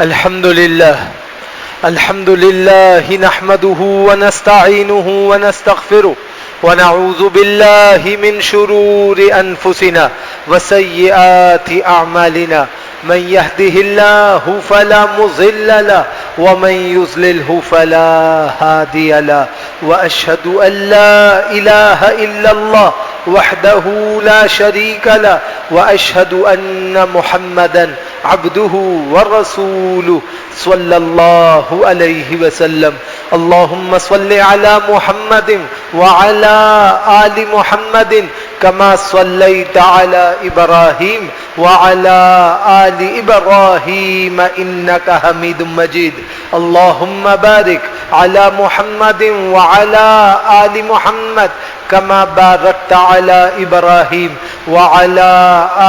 الحمد لله نحمده ونستعينه ونستغفره ونعوذ بالله من شرور أنفسنا وسيئات أعمالنا من يهده الله فلا مضل له ومن يضلله فلا هادي له وأشهد أن لا إله إلا الله وحده لا شريك له وأشهد أن محمدا عبده ورسوله صلى الله عليه وسلم. اللهم صل على محمد وعلى آل محمد كما صليت على إبراهيم وعلى آل إبراهيم إنك حميد مجيد. اللهم بارك على محمد وعلى آل محمد كما باركت على إبراهيم وعلى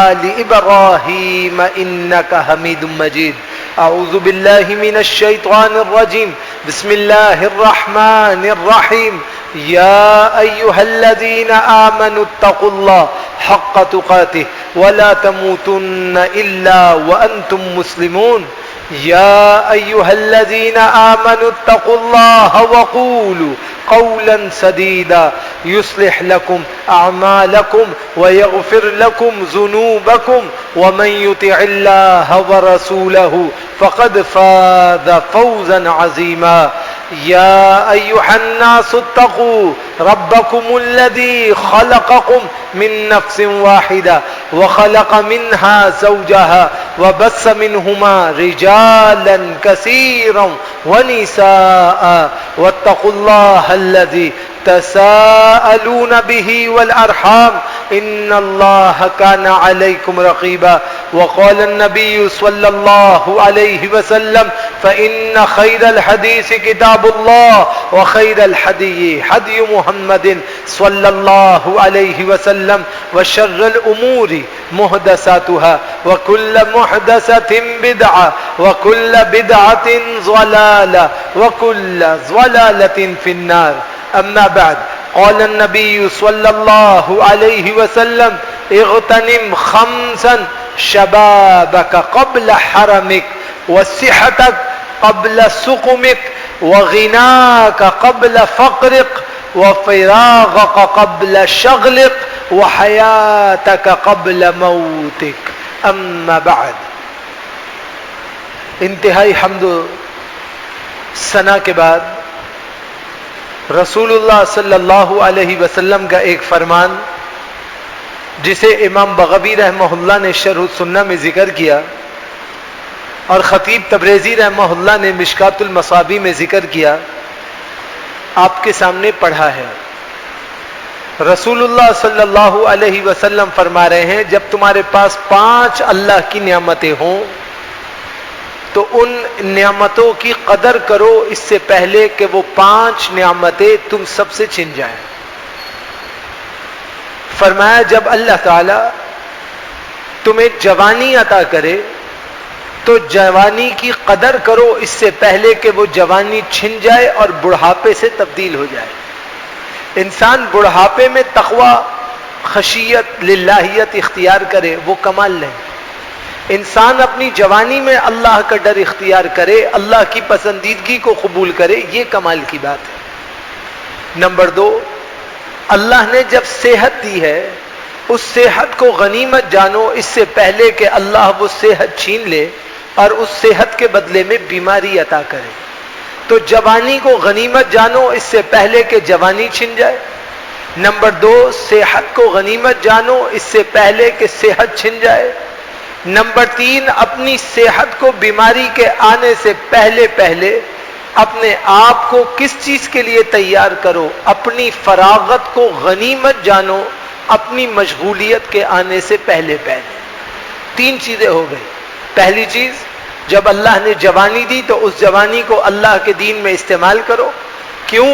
آل إبراهيم إنك حميد مجيد. أعوذ بالله من الشيطان الرجيم. بسم الله الرحمن الرحيم. يا أيها الذين آمنوا اتقوا الله حق تقاته ولا تموتن إلا وأنتم مسلمون. يا أيها الذين آمنوا اتقوا الله وقولوا قولا سديدا يصلح لكم أعمالكم ويغفر لكم ذنوبكم ومن يطع الله ورسوله فقد فاز فوزا عظيما. يا أيها الناس اتقوا ربكم الذي خلقكم من نفس واحدة وخلق منها زوجها وبث منهما رجالا كثيرا ونساء واتقوا الله الذي تساءلون به والأرحام إن الله كان عليكم رقيبا. وقال النبي صلى الله عليه وسلم فإن خير الحديث كتاب الله وخير الحدي حدي محمد صلى الله عليه وسلم وشر الأمور محدثاتها وكل محدثة بدعة وكل بدعة ضلالة وكل ضلالة في النار. أما بعد قال النبي صلى الله عليه وسلم اغتنم خمسا شبابك قبل حرمك وصحتك قبل سقمك وغناك قبل فقرك وفراغك قبل شغلك وحياتك قبل موتك. أما بعد. انتہائی حمد و ثنا کے بعد رسول اللہ صلی اللہ علیہ وسلم کا ایک فرمان جسے امام بغوی رحمہ اللہ نے شرح السنہ میں ذکر کیا اور خطیب تبریزی رحمہ اللہ نے مشکات المصابیح میں ذکر کیا، آپ کے سامنے پڑھا ہے. رسول اللہ صلی اللہ علیہ وسلم فرما رہے ہیں جب تمہارے پاس 5 اللہ کی نعمتیں ہوں تو ان نعمتوں کی قدر کرو اس سے پہلے کہ وہ 5 نعمتیں تم سب سے چھن جائیں. فرمایا جب اللہ تعالی تمہیں جوانی عطا کرے تو جوانی کی قدر کرو اس سے پہلے کہ وہ جوانی چھن جائے اور بڑھاپے سے تبدیل ہو جائے. انسان بڑھاپے میں تقوی، خشیت، للہیت اختیار کرے وہ کمال نہیں. انسان اپنی جوانی میں اللہ کا ڈر اختیار کرے، اللہ کی پسندیدگی کو قبول کرے، یہ کمال کی بات ہے. نمبر 2، اللہ نے جب صحت دی ہے اس صحت کو غنیمت جانو اس سے پہلے کہ اللہ وہ صحت چھین لے اور اس صحت کے بدلے میں بیماری عطا کرے. تو جوانی کو غنیمت جانو اس سے پہلے کہ جوانی چھن جائے. نمبر 2، صحت کو غنیمت جانو اس سے پہلے کہ صحت چھن جائے. نمبر 3، اپنی صحت کو بیماری کے آنے سے پہلے اپنے آپ کو کس چیز کے لیے تیار کرو، اپنی فراغت کو غنیمت جانو اپنی مشغولیت کے آنے سے پہلے. 3 چیزیں ہو گئی. پہلی چیز، جب اللہ نے جوانی دی تو اس جوانی کو اللہ کے دین میں استعمال کرو. کیوں؟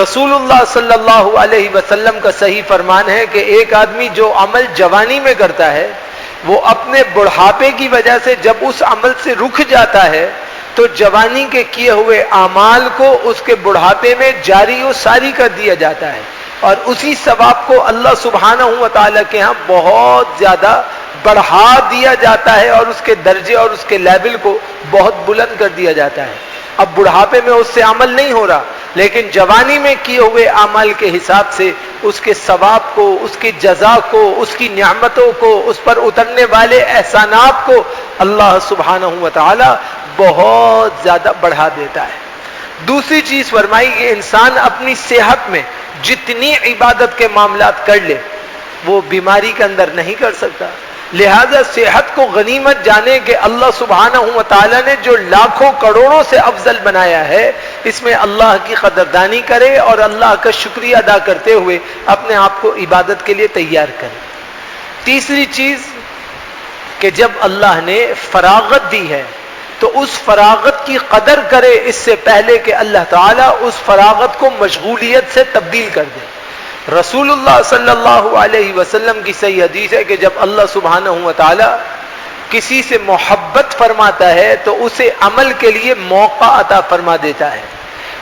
رسول اللہ صلی اللہ علیہ وسلم کا صحیح فرمان ہے کہ ایک آدمی جو عمل جوانی میں کرتا ہے وہ اپنے بڑھاپے کی وجہ سے جب اس عمل سے رک جاتا ہے تو جوانی کے کیے ہوئے اعمال کو اس کے بڑھاپے میں جاری و ساری کر دیا جاتا ہے اور اسی ثواب کو اللہ سبحانہ و تعالیٰ کے ہاں بہت زیادہ بڑھا دیا جاتا ہے اور اس کے درجے اور اس کے لیول کو بہت بلند کر دیا جاتا ہے. اب بڑھاپے میں اس سے عمل نہیں ہو رہا، لیکن جوانی میں کیے ہوئے اعمال کے حساب سے اس کے ثواب کو، اس کی جزا کو، اس کی نعمتوں کو، اس پر اترنے والے احسانات کو اللہ سبحانہ و تعالی بہت زیادہ بڑھا دیتا ہے. دوسری چیز فرمائی کہ انسان اپنی صحت میں جتنی عبادت کے معاملات کر لے وہ بیماری کے اندر نہیں کر سکتا. لہذا صحت کو غنیمت جانے کہ اللہ سبحانہ و تعالی نے جو لاکھوں کروڑوں سے افضل بنایا ہے، اس میں اللہ کی قدردانی کرے اور اللہ کا شکریہ ادا کرتے ہوئے اپنے آپ کو عبادت کے لیے تیار کرے. تیسری چیز کہ جب اللہ نے فراغت دی ہے تو اس فراغت کی قدر کرے اس سے پہلے کہ اللہ تعالیٰ اس فراغت کو مشغولیت سے تبدیل کر دے. رسول اللہ صلی اللہ علیہ وسلم کی صحیح حدیث ہے کہ جب اللہ سبحانہ و تعالی کسی سے محبت فرماتا ہے تو اسے عمل کے لیے موقع عطا فرما دیتا ہے،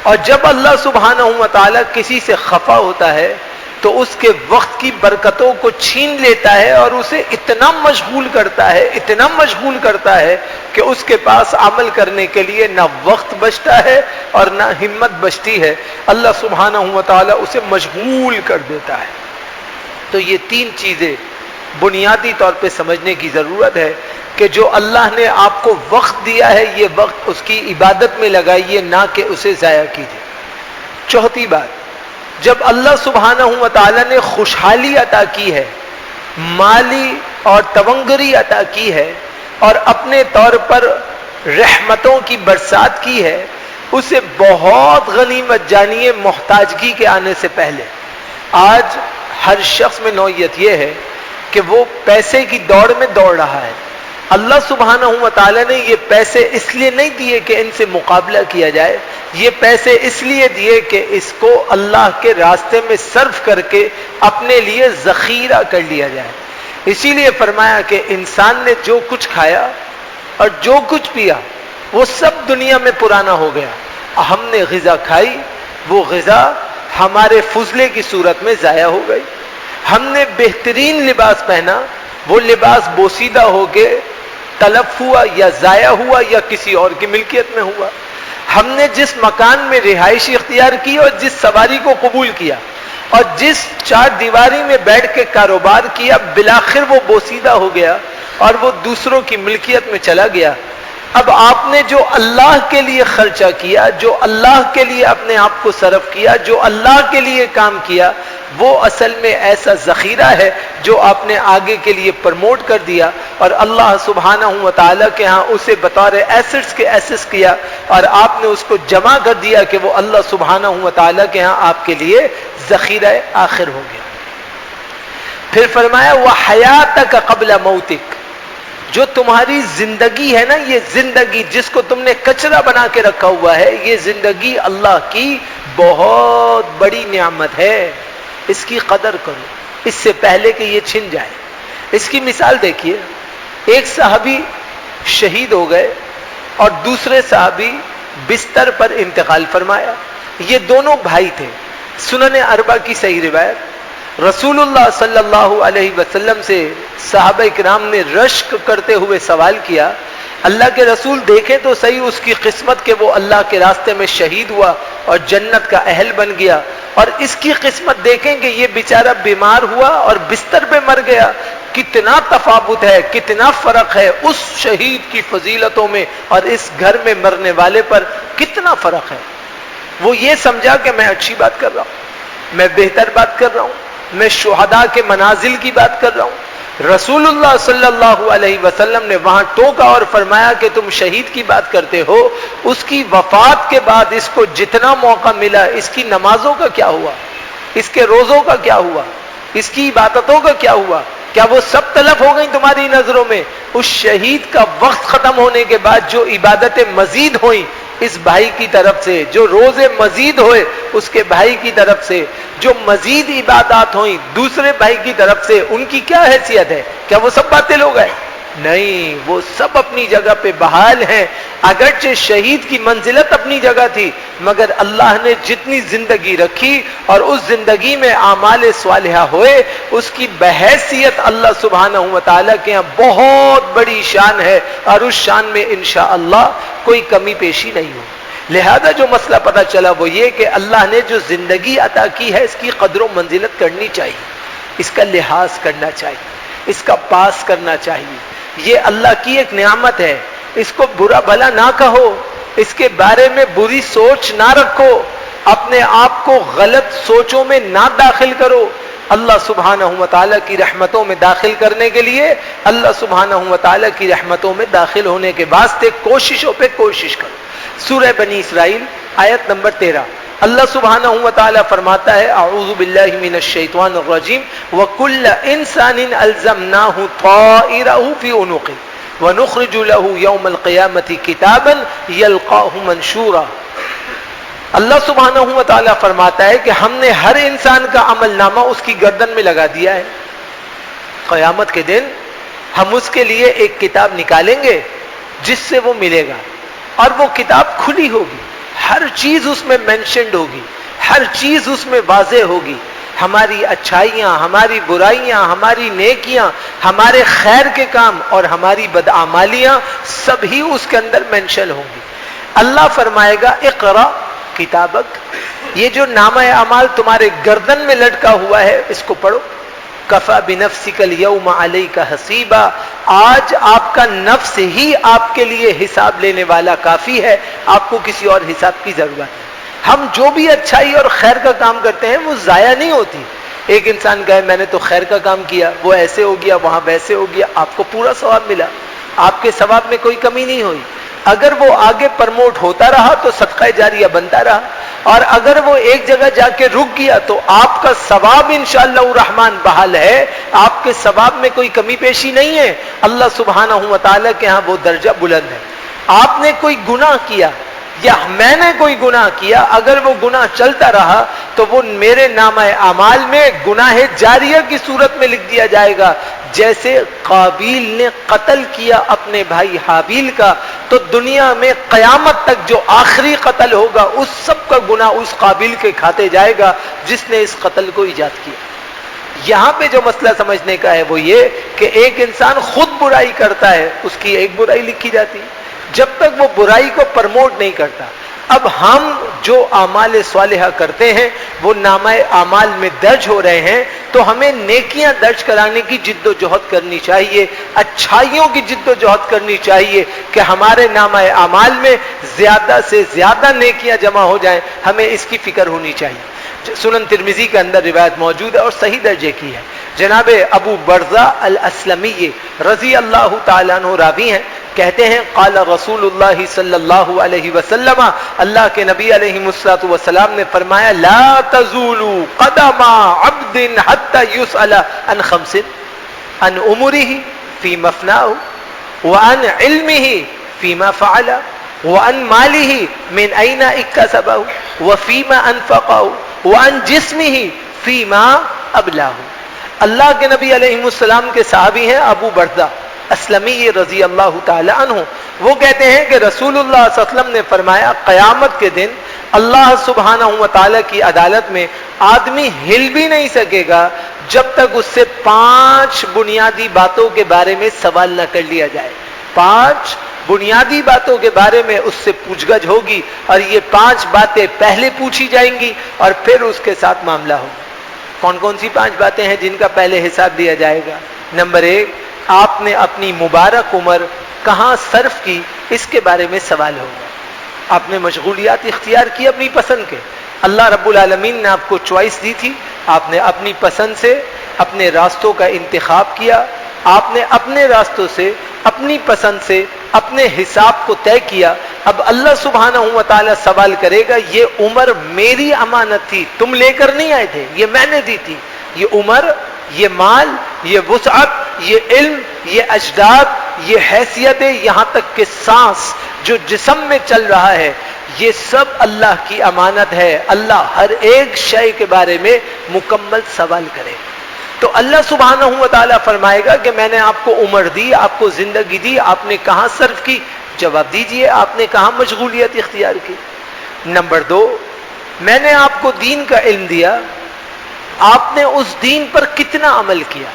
اور جب اللہ سبحانہ و تعالی کسی سے خفا ہوتا ہے تو اس کے وقت کی برکتوں کو چھین لیتا ہے اور اسے اتنا مشغول کرتا ہے کہ اس کے پاس عمل کرنے کے لیے نہ وقت بچتا ہے اور نہ ہمت بچتی ہے. اللہ سبحانہ و تعالی اسے مشغول کر دیتا ہے. تو یہ تین چیزیں بنیادی طور پہ سمجھنے کی ضرورت ہے کہ جو اللہ نے آپ کو وقت دیا ہے یہ وقت اس کی عبادت میں لگائیے، نہ کہ اسے ضائع کیجیے. چوتھی بات، جب اللہ سبحانہ و تعالی نے خوشحالی عطا کی ہے، مالی اور تونگری عطا کی ہے اور اپنے طور پر رحمتوں کی برسات کی ہے، اسے بہت غنیمت جانیے محتاجگی کے آنے سے پہلے. آج ہر شخص میں نوعیت یہ ہے کہ وہ پیسے کی دوڑ میں دوڑ رہا ہے. اللہ سبحانہ و تعالی نے یہ پیسے اس لیے نہیں دیے کہ ان سے مقابلہ کیا جائے، یہ پیسے اس لیے دیے کہ اس کو اللہ کے راستے میں صرف کر کے اپنے لیے ذخیرہ کر لیا جائے. اسی لیے فرمایا کہ انسان نے جو کچھ کھایا اور جو کچھ پیا وہ سب دنیا میں پرانا ہو گیا. ہم نے غذا کھائی، وہ غذا ہمارے فضلے کی صورت میں ضائع ہو گئی. ہم نے بہترین لباس پہنا، وہ لباس بوسیدہ ہو کے تلف ہوا یا ضائع ہوا یا کسی اور کی ملکیت میں ہوا. ہم نے جس مکان میں رہائش اختیار کی اور جس سواری کو قبول کیا اور جس چار دیواری میں بیٹھ کے کاروبار کیا، بالآخر وہ بوسیدہ ہو گیا اور وہ دوسروں کی ملکیت میں چلا گیا. اب آپ نے جو اللہ کے لیے خرچہ کیا، جو اللہ کے لیے اپنے آپ کو صرف کیا، جو اللہ کے لیے کام کیا، وہ اصل میں ایسا ذخیرہ ہے جو آپ نے آگے کے لیے پرموٹ کر دیا اور اللہ سبحانہ و تعالیٰ کے ہاں اسے بطور ایسٹس کے ایسس کیا اور آپ نے اس کو جمع کر دیا کہ وہ اللہ سبحانہ و تعالیٰ کے ہاں آپ کے لیے ذخیرہ آخر ہو گیا. پھر فرمایا وَحَيَاتَكَ قَبْلَ مَوْتِكَ، جو تمہاری زندگی ہے نا، یہ زندگی جس کو تم نے کچرا بنا کے رکھا ہوا ہے، یہ زندگی اللہ کی بہت بڑی نعمت ہے، اس کی قدر کرو اس سے پہلے کہ یہ چھن جائے. اس کی مثال دیکھیے، ایک صحابی شہید ہو گئے اور دوسرے صحابی بستر پر انتقال فرمایا. یہ دونوں بھائی تھے. سنن اربع کی صحیح روایت، رسول اللہ صلی اللہ علیہ وسلم سے صحابہ کرام نے رشک کرتے ہوئے سوال کیا، اللہ کے رسول دیکھیں تو صحیح اس کی قسمت کہ وہ اللہ کے راستے میں شہید ہوا اور جنت کا اہل بن گیا، اور اس کی قسمت دیکھیں کہ یہ بیچارہ بیمار ہوا اور بستر پہ مر گیا. کتنا تفاوت ہے، کتنا فرق ہے اس شہید کی فضیلتوں میں اور اس گھر میں مرنے والے پر کتنا فرق ہے. وہ یہ سمجھا کہ میں اچھی بات کر رہا ہوں، میں بہتر بات کر رہا ہوں، میں شہداء کے منازل کی بات کر رہا ہوں. رسول اللہ صلی اللہ علیہ وسلم نے وہاں ٹوکا اور فرمایا کہ تم شہید کی بات کرتے ہو، اس کی وفات کے بعد اس کو جتنا موقع ملا، اس کی نمازوں کا کیا ہوا، اس کے روزوں کا کیا ہوا، اس کی عبادتوں کا کیا ہوا؟ کیا وہ سب تلف ہو گئی تمہاری نظروں میں؟ اس شہید کا وقت ختم ہونے کے بعد جو عبادتیں مزید ہوئیں اس بھائی کی طرف سے، جو روزے مزید ہوئے اس کے بھائی کی طرف سے، جو مزید عبادات ہوئیں دوسرے بھائی کی طرف سے، ان کی کیا حیثیت ہے؟ کیا وہ سب باطل ہو گئے؟ نہیں، وہ سب اپنی جگہ پہ بحال ہیں. اگرچہ شہید کی منزلت اپنی جگہ تھی، مگر اللہ نے جتنی زندگی رکھی اور اس زندگی میں اعمال صالحہ ہوئے، اس کی بحیثیت اللہ سبحانہ و تعالیٰ کے یہاں بہت بڑی شان ہے، اور اس شان میں انشاءاللہ کوئی کمی پیشی نہیں ہو. لہذا جو مسئلہ پتہ چلا وہ یہ کہ اللہ نے جو زندگی عطا کی ہے، اس کی قدر و منزلت کرنی چاہیے، اس کا لحاظ کرنا چاہیے، اس کا پاس کرنا چاہیے. یہ اللہ کی ایک نعمت ہے، اس کو برا بھلا نہ کہو، اس کے بارے میں بری سوچ نہ رکھو، اپنے آپ کو غلط سوچوں میں نہ داخل کرو. اللہ سبحانہ و تعالیٰ کی رحمتوں میں داخل کرنے کے لیے، اللہ سبحانہ و تعالیٰ کی رحمتوں میں داخل ہونے کے واسطے کوششوں پہ کوشش کرو. سورہ بنی اسرائیل آیت نمبر 13 اللہ سبحانہ و تعالیٰ فرماتا ہے: اعوذ باللہ من الشیطان الرجیم وَكُلَّ إِنسَانٍ أَلْزَمْنَاهُ طَائِرَهُ فِي عُنُقِهِ وَنُخْرِجُ لَهُ يَوْمَ الْقِيَامَةِ كِتَابًا يَلْقَاهُ مَنْشُورًا. اللہ سبحانہ و تعالیٰ فرماتا ہے کہ ہم نے ہر انسان کا عمل نامہ اس کی گردن میں لگا دیا ہے. قیامت کے دن ہم اس کے لیے ایک کتاب نکالیں گے جس سے وہ ملے گا، اور وہ کتاب کھلی ہوگی، ہر چیز اس میں مینشنڈ ہوگی، ہر چیز اس میں واضح ہوگی. ہماری اچھائیاں، ہماری برائیاں، ہماری نیکیاں، ہمارے خیر کے کام اور ہماری بدعمالیاں سب ہی اس کے اندر مینشن ہوں گی. اللہ فرمائے گا: اقرا کتابک، یہ جو نامہ اعمال تمہارے گردن میں لٹکا ہوا ہے اس کو پڑھو. کفا بنفسک الیوم علیک حسیبا، آج آپ کا نفس ہی آپ کے لیے حساب لینے والا کافی ہے، آپ کو کسی اور حساب کی ضرورت ہے. ہم جو بھی اچھائی اور خیر کا کام کرتے ہیں وہ ضائع نہیں ہوتی. ایک انسان کہے میں نے تو خیر کا کام کیا، وہ ایسے ہو گیا، وہاں ویسے ہو گیا، آپ کو پورا ثواب ملا، آپ کے ثواب میں کوئی کمی نہیں ہوئی. اگر وہ آگے پرموٹ ہوتا رہا تو صدقہ جاریہ بنتا رہا، اور اگر وہ ایک جگہ جا کے رک گیا تو آپ کا ثواب انشاءاللہ الرحمن بحال ہے، آپ کے ثواب میں کوئی کمی پیشی نہیں ہے. اللہ سبحانہ و تعالیٰ کے ہاں وہ درجہ بلند ہے. آپ نے کوئی گناہ کیا یا میں نے کوئی گناہ کیا، اگر وہ گناہ چلتا رہا تو وہ میرے نامہ اعمال میں گناہ جاریہ کی صورت میں لکھ دیا جائے گا. جیسے قابیل نے قتل کیا اپنے بھائی حابیل کا، تو دنیا میں قیامت تک جو آخری قتل ہوگا اس سب کا گناہ اس قابیل کے کھاتے جائے گا جس نے اس قتل کو ایجاد کیا. یہاں پہ جو مسئلہ سمجھنے کا ہے وہ یہ کہ ایک انسان خود برائی کرتا ہے، اس کی ایک برائی لکھی جاتی ہے جب تک وہ برائی کو پرموٹ نہیں کرتا. اب ہم جو اعمال صالحہ کرتے ہیں وہ نامہ اعمال میں درج ہو رہے ہیں، تو ہمیں نیکیاں درج کرانے کی جد و جہد کرنی چاہیے، اچھائیوں کی جد و جہد کرنی چاہیے کہ ہمارے نامہ اعمال میں زیادہ سے زیادہ نیکیاں جمع ہو جائیں. ہمیں اس کی فکر ہونی چاہیے. سنن ترمذی کے اندر روایت موجود ہے اور صحیح درجے کی ہے. جناب ابو برزہ الاسلمی رضی اللہ تعالیٰ عنہ راوی ہیں، کہتے ہیں قال رسول اللہ صلی اللہ علیہ وسلم، اللہ کے نبی علیہ الصلوۃ والسلام نے فرمایا: لا تزول قدم عبد حتى يسأل عن خمس، عن عمره فيما افناه، وعن علمه فيما فعل، وعن ماله من أين اكتسبه، وفيما أنفقه، وعن جسمه فيما أبلاه. اللہ کے نبی علیہ السلام کے صحابی ہیں ابو بردہ اسلمی رضی اللہ تعالی عنہ. وہ کہتے ہیں کہ رسول اللہ صلی اللہ علیہ وسلم نے فرمایا قیامت کے دن اللہ سبحانہ و تعالی کی عدالت میں آدمی ہل بھی نہیں سکے گا جب تک اس سے 5 بنیادی باتوں کے بارے میں سوال نہ کر لیا جائے. 5 بنیادی باتوں کے بارے میں اس سے پوچھ گچھ ہوگی، اور یہ 5 باتیں پہلے پوچھی جائیں گی اور پھر اس کے ساتھ معاملہ ہوگا. کون کون سی 5 باتیں ہیں جن کا پہلے حساب دیا جائے گا؟ نمبر 1، آپ نے اپنی مبارک عمر کہاں صرف کی، اس کے بارے میں سوال ہوگا. آپ نے مشغولیات اختیار کی اپنی پسند کے، اللہ رب العالمین نے آپ کو چوائس دی تھی، آپ نے اپنی پسند سے اپنے راستوں کا انتخاب کیا، آپ نے اپنے راستوں سے اپنی پسند سے اپنے حساب کو طے کیا. اب اللہ سبحانہ و تعالیٰ سوال کرے گا یہ عمر میری امانت تھی، تم لے کر نہیں آئے تھے، یہ میں نے دی تھی. یہ عمر، یہ مال، یہ وسعت، یہ علم، یہ اجداد، یہ حیثیتیں، یہاں تک کہ سانس جو جسم میں چل رہا ہے، یہ سب اللہ کی امانت ہے. اللہ ہر ایک شے کے بارے میں مکمل سوال کرے. تو اللہ سبحانہ و تعالیٰ فرمائے گا کہ میں نے آپ کو عمر دی، آپ کو زندگی دی، آپ نے کہاں صرف کی؟ جواب دیجئے، آپ نے کہاں مشغولیت اختیار کی؟ نمبر 2، میں نے آپ کو دین کا علم دیا، آپ نے اس دین پر کتنا عمل کیا؟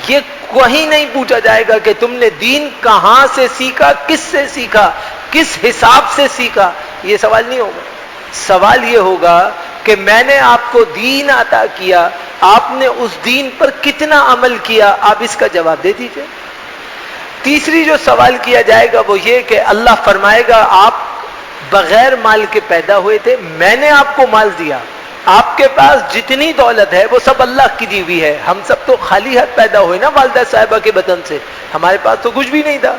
یہ کہیں نہیں پوچھا جائے گا کہ تم نے دین کہاں سے سیکھا، کس سے سیکھا، کس حساب سے سیکھا، یہ سوال نہیں ہوگا۔ سوال یہ ہوگا کہ میں نے آپ کو دین عطا کیا، آپ نے اس دین پر کتنا عمل کیا، آپ اس کا جواب دے دیجئے۔ تیسری جو سوال کیا جائے گا وہ یہ کہ اللہ فرمائے گا آپ بغیر مال کے پیدا ہوئے تھے، میں نے آپ کو مال دیا، آپ کے پاس جتنی دولت ہے وہ سب اللہ کی دی ہوئی ہے، ہم سب تو خالی ہاتھ پیدا ہوئے نا والدہ صاحبہ کے بطن سے، ہمارے پاس تو کچھ بھی نہیں تھا۔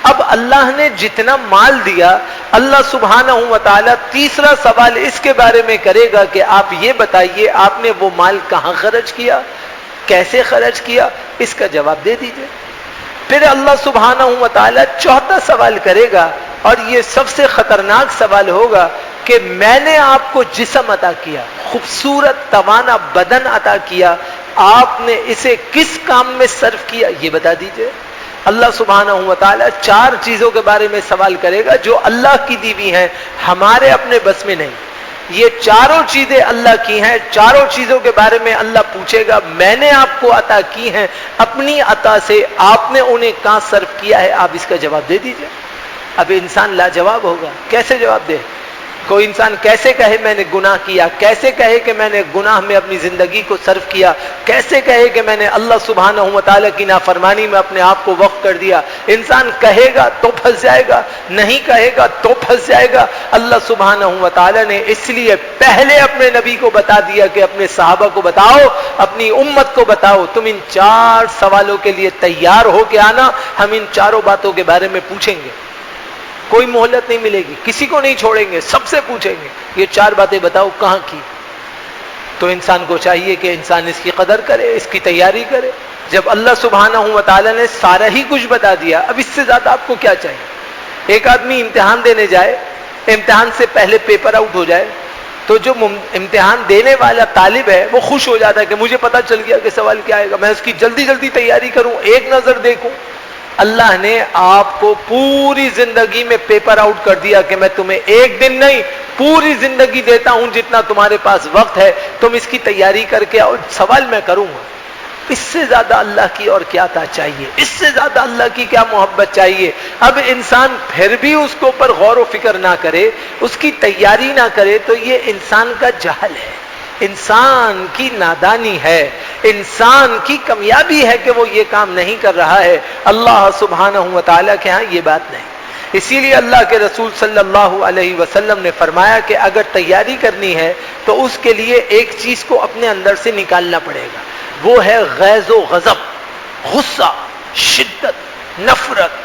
اب اللہ نے جتنا مال دیا، اللہ سبحانہ و تعالیٰ تیسرا سوال اس کے بارے میں کرے گا کہ آپ یہ بتائیے آپ نے وہ مال کہاں خرچ کیا، کیسے خرچ کیا، اس کا جواب دے دیجئے۔ پھر اللہ سبحانہ و تعالیٰ چوتھا سوال کرے گا، اور یہ سب سے خطرناک سوال ہوگا کہ میں نے آپ کو جسم عطا کیا، خوبصورت توانا بدن عطا کیا، آپ نے اسے کس کام میں صرف کیا، یہ بتا دیجئے۔ اللہ سبحانہ و تعالیٰ 4 چیزوں کے بارے میں سوال کرے گا جو اللہ کی دی ہوئی ہیں، ہمارے اپنے بس میں نہیں۔ یہ چاروں چیزیں اللہ کی ہیں، چاروں چیزوں کے بارے میں اللہ پوچھے گا، میں نے آپ کو عطا کی ہیں، اپنی عطا سے آپ نے انہیں کہاں صرف کیا ہے، آپ اس کا جواب دے دیجئے۔ اب انسان لاجواب ہوگا، کیسے جواب دے؟ کوئی انسان کیسے کہے میں نے گناہ کیا، کیسے کہے کہ میں نے گناہ میں اپنی زندگی کو صرف کیا، کیسے کہے کہ میں نے اللہ سبحانہ و تعالیٰ کی نافرمانی میں اپنے آپ کو وقف کر دیا؟ انسان کہے گا تو پھنس جائے گا، نہیں کہے گا تو پھنس جائے گا۔ اللہ سبحانہ و تعالیٰ نے اس لیے پہلے اپنے نبی کو بتا دیا کہ اپنے صحابہ کو بتاؤ، اپنی امت کو بتاؤ، تم ان 4 سوالوں کے لیے تیار ہو کے آنا، ہم ان 4 باتوں کے بارے میں پوچھیں گے، کوئی مہلت نہیں ملے گی، کسی کو نہیں چھوڑیں گے، سب سے پوچھیں گے یہ 4 باتیں بتاؤ کہاں کی۔ تو انسان کو چاہیے کہ انسان اس کی قدر کرے، اس کی تیاری کرے۔ جب اللہ سبحانہ و تعالیٰ نے سارا ہی کچھ بتا دیا، اب اس سے زیادہ آپ کو کیا چاہیے؟ ایک آدمی امتحان دینے جائے، امتحان سے پہلے پیپر آؤٹ ہو جائے تو جو امتحان دینے والا طالب ہے وہ خوش ہو جاتا ہے کہ مجھے پتا چل گیا کہ سوال کیا آئے گا، میں اس کی جلدی جلدی تیاری کروں، ایک نظر دیکھوں۔ اللہ نے آپ کو پوری زندگی میں پیپر آؤٹ کر دیا کہ میں تمہیں ایک دن نہیں پوری زندگی دیتا ہوں، جتنا تمہارے پاس وقت ہے تم اس کی تیاری کر کے آؤ، سوال میں کروں گا۔ اس سے زیادہ اللہ کی اور کیا عطا چاہیے، اس سے زیادہ اللہ کی کیا محبت چاہیے؟ اب انسان پھر بھی اس کے اوپر غور و فکر نہ کرے، اس کی تیاری نہ کرے تو یہ انسان کا جہل ہے، انسان کی نادانی ہے، انسان کی کمیابی ہے کہ وہ یہ کام نہیں کر رہا ہے۔ اللہ سبحانہ و تعالیٰ کے ہاں یہ بات نہیں۔ اسی لیے اللہ کے رسول صلی اللہ علیہ وسلم نے فرمایا کہ اگر تیاری کرنی ہے تو اس کے لیے ایک چیز کو اپنے اندر سے نکالنا پڑے گا، وہ ہے غیظ و غضب، غصہ، شدت، نفرت،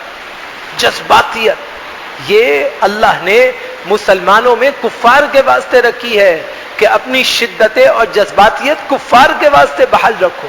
جذباتیت۔ یہ اللہ نے مسلمانوں میں کفار کے واسطے رکھی ہے کہ اپنی شدتیں اور جذباتیت کفار کے واسطے بحال رکھو۔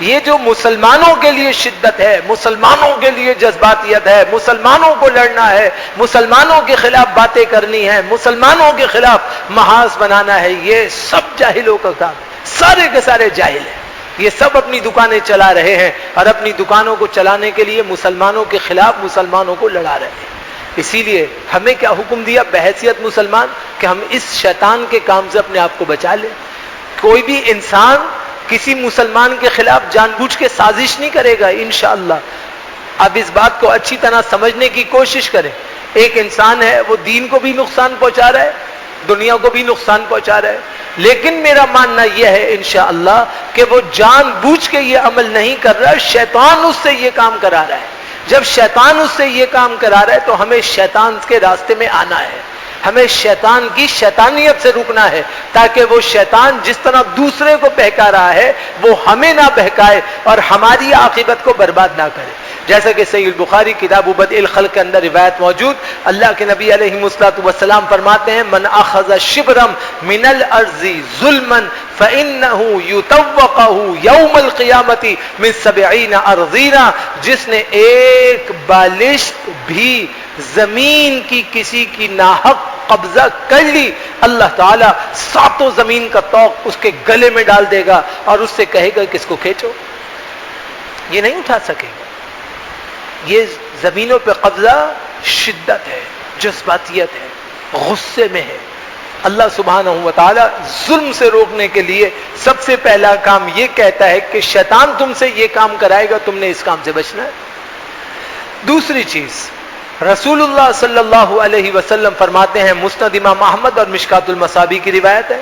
یہ جو مسلمانوں کے لیے شدت ہے، مسلمانوں کے لیے جذباتیت ہے، مسلمانوں کو لڑنا ہے، مسلمانوں کے خلاف باتیں کرنی ہے، مسلمانوں کے خلاف محاذ بنانا ہے، یہ سب جاہلوں کا کام، سارے کے سارے جاہل ہیں۔ یہ سب اپنی دکانیں چلا رہے ہیں اور اپنی دکانوں کو چلانے کے لیے مسلمانوں کے خلاف مسلمانوں کو لڑا رہے ہیں۔ اسی لیے ہمیں کیا حکم دیا بحیثیت مسلمان کہ ہم اس شیطان کے کام سے اپنے آپ کو بچا لیں۔ کوئی بھی انسان کسی مسلمان کے خلاف جان بوجھ کے سازش نہیں کرے گا انشاءاللہ۔ اب اس بات کو اچھی طرح سمجھنے کی کوشش کریں۔ ایک انسان ہے وہ دین کو بھی نقصان پہنچا رہا ہے، دنیا کو بھی نقصان پہنچا رہا ہے، لیکن میرا ماننا یہ ہے انشاءاللہ کہ وہ جان بوجھ کے یہ عمل نہیں کر رہا، شیطان اس سے یہ کام کرا رہا ہے۔ جب شیطان اس سے یہ کام کرا رہا ہے تو ہمیں شیطان کے راستے میں آنا ہے، ہمیں شیطان کی شیطانیت سے رکنا ہے تاکہ وہ شیطان جس طرح دوسرے کو بہکا رہا ہے وہ ہمیں نہ بہکائے اور ہماری عاقبت کو برباد نہ کرے۔ جیسا کہ صحیح البخاری کتاب بدء الخلق کے اندر روایت موجود، اللہ کے نبی علیہ الصلوۃ والسلام فرماتے ہیں من اخذ شبرا من الارض ظلما فانه يطوقه يوم القیامت من 70 ارضینا، جس نے ایک بالشت بھی زمین کی کسی کی ناحق قبضہ کر لی، اللہ تعالیٰ ساتوں زمین کا طوق اس کے گلے میں ڈال دے گا اور اس سے کہے گا کہ اس کو کھینچو، یہ نہیں اٹھا سکے گا۔ یہ زمینوں پہ قبضہ شدت ہے، جذباتیت ہے، غصے میں ہے۔ اللہ سبحانہ و تعالی ظلم سے روکنے کے لیے سب سے پہلا کام یہ کہتا ہے کہ شیطان تم سے یہ کام کرائے گا، تم نے اس کام سے بچنا ہے۔ دوسری چیز، رسول اللہ صلی اللہ علیہ وسلم فرماتے ہیں، مسند امام احمد اور مشکات المصابیح کی روایت ہے،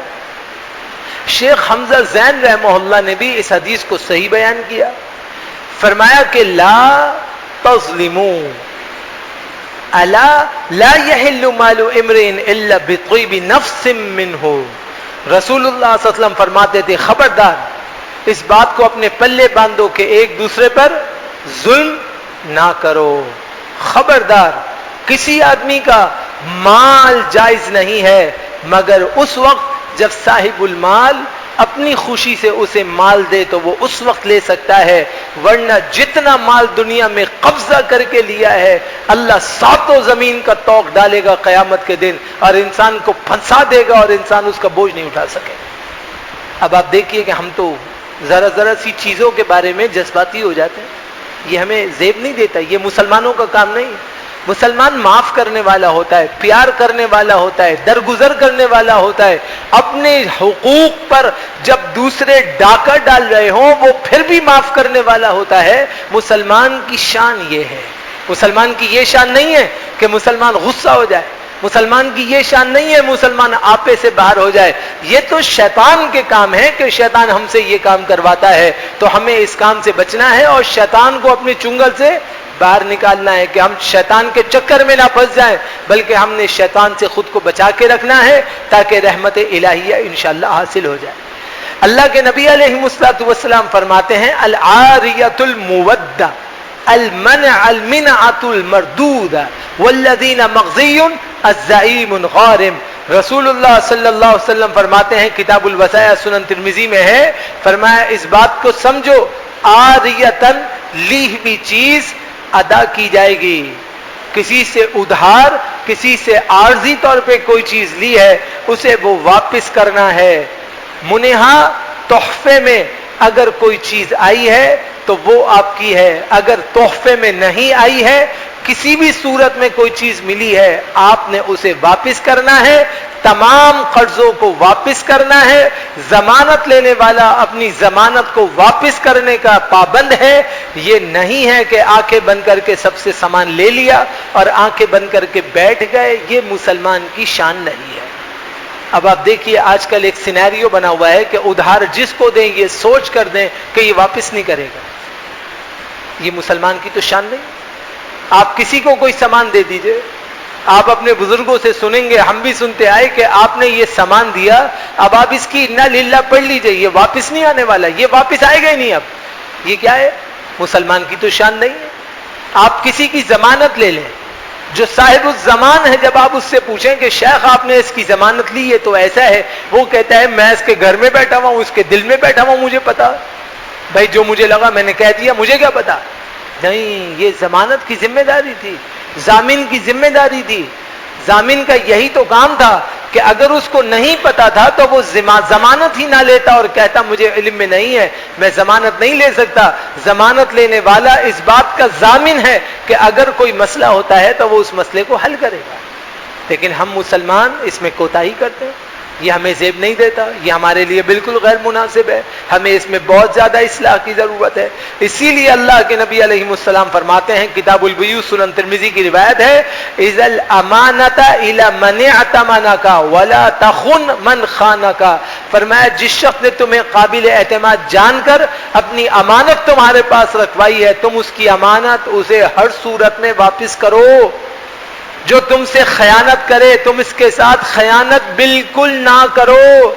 شیخ حمزہ زین رحمہ اللہ نے بھی اس حدیث کو صحیح بیان کیا، فرمایا کہ لا تظلموا الا لا يحل مال امرئ الا بطيب نفس منه۔ رسول اللہ صلی اللہ علیہ وسلم فرماتے تھے خبردار اس بات کو اپنے پلے باندھو کہ ایک دوسرے پر ظلم نہ کرو، خبردار کسی آدمی کا مال جائز نہیں ہے مگر اس وقت جب صاحب المال اپنی خوشی سے اسے مال دے تو وہ اس وقت لے سکتا ہے، ورنہ جتنا مال دنیا میں قبضہ کر کے لیا ہے اللہ ساتوں زمین کا طوق ڈالے گا قیامت کے دن اور انسان کو پھنسا دے گا اور انسان اس کا بوجھ نہیں اٹھا سکے۔ اب آپ دیکھیے کہ ہم تو ذرا ذرا سی چیزوں کے بارے میں جذباتی ہو جاتے ہیں، یہ ہمیں زیب نہیں دیتا، یہ مسلمانوں کا کام نہیں۔ مسلمان معاف کرنے والا ہوتا ہے، پیار کرنے والا ہوتا ہے، درگزر کرنے والا ہوتا ہے، اپنے حقوق پر جب دوسرے ڈاکہ ڈال رہے ہوں وہ پھر بھی معاف کرنے والا ہوتا ہے۔ مسلمان کی شان یہ ہے، مسلمان کی یہ شان نہیں ہے کہ مسلمان غصہ ہو جائے، مسلمان کی یہ شان نہیں ہے مسلمان آپے سے باہر ہو جائے، یہ تو شیطان کے کام ہے کہ شیطان ہم سے یہ کام کرواتا ہے، تو ہمیں اس کام سے بچنا ہے اور شیطان کو اپنے چنگل سے باہر نکالنا ہے کہ ہم شیطان کے چکر میں نہ پھنس جائیں، بلکہ ہم نے شیطان سے خود کو بچا کے رکھنا ہے تاکہ رحمت الہیہ انشاءاللہ حاصل ہو جائے۔ اللہ کے نبی علیہ الصلوۃ والسلام فرماتے ہیں العاریۃ المودہ المنع المنعۃ المردودہ والذین مغزی الزعیم غارم۔ رسول اللہ صلی اللہ علیہ وسلم فرماتے ہیں، کتاب الوصایا سنن ترمذی میں ہے، فرمایا اس بات کو سمجھو عاریۃً لی ہوئی چیز ادا کی جائے گی، کسی سے ادھار کسی سے عارضی طور پہ کوئی چیز لی ہے اسے وہ واپس کرنا ہے، منحا تحفے میں اگر کوئی چیز آئی ہے تو وہ آپ کی ہے، اگر تحفے میں نہیں آئی ہے کسی بھی صورت میں کوئی چیز ملی ہے آپ نے اسے واپس کرنا ہے، تمام قرضوں کو واپس کرنا ہے، ضمانت لینے والا اپنی ضمانت کو واپس کرنے کا پابند ہے، یہ نہیں ہے کہ آنکھیں بند کر کے سب سے سامان لے لیا اور آنکھیں بند کر کے بیٹھ گئے، یہ مسلمان کی شان نہیں ہے۔ اب آپ دیکھیے آج کل ایک سینیریو بنا ہوا ہے کہ ادھار جس کو دیں یہ سوچ کر دیں کہ یہ واپس نہیں کرے گا، یہ مسلمان کی تو شان نہیں۔ آپ کسی کو کوئی سامان دے دیجئے، آپ اپنے بزرگوں سے سنیں گے، ہم بھی سنتے آئے کہ آپ نے یہ سامان دیا، اب آپ اس کی انا للہ پڑھ لیجئے، یہ واپس نہیں آنے والا، یہ واپس آئے گا ہی نہیں۔ اب یہ کیا ہے؟ مسلمان کی تو شان نہیں ہے۔ آپ کسی کی ضمانت لے لیں، جو صاحب الزمان ہے، جب آپ اس سے پوچھیں کہ شیخ آپ نے اس کی ضمانت لی ہے تو ایسا ہے، وہ کہتا ہے میں اس کے گھر میں بیٹھا ہوا ہوں، اس کے دل میں بیٹھا ہوا ہوں، مجھے پتا بھائی جو مجھے لگا میں نے کہہ دیا، مجھے کیا پتا۔ نہیں، یہ ضمانت کی ذمہ داری تھی، ضامن کی ذمہ داری تھی۔ ضامن کا یہی تو کام تھا کہ اگر اس کو نہیں پتا تھا تو وہ ضمانت ہی نہ لیتا اور کہتا مجھے علم میں نہیں ہے، میں ضمانت نہیں لے سکتا۔ ضمانت لینے والا اس بات کا ضامن ہے کہ اگر کوئی مسئلہ ہوتا ہے تو وہ اس مسئلے کو حل کرے گا، لیکن ہم مسلمان اس میں کوتاہی کرتے ہیں، یہ ہمیں زیب نہیں دیتا، یہ ہمارے لیے بالکل غیر مناسب ہے، ہمیں اس میں بہت زیادہ اصلاح کی ضرورت ہے۔ اسی لیے اللہ کے نبی علیہ السلام فرماتے ہیں، کتاب البیوع سنن ترمذی کی روایت ہے، اذا الامانۃ الی من اؤتمنک ولا تخن من خانک، فرمایا جس شخص نے تمہیں قابل اعتماد جان کر اپنی امانت تمہارے پاس رکھوائی ہے، تم اس کی امانت اسے ہر صورت میں واپس کرو۔ جو تم سے خیانت کرے تم اس کے ساتھ خیانت بالکل نہ کرو۔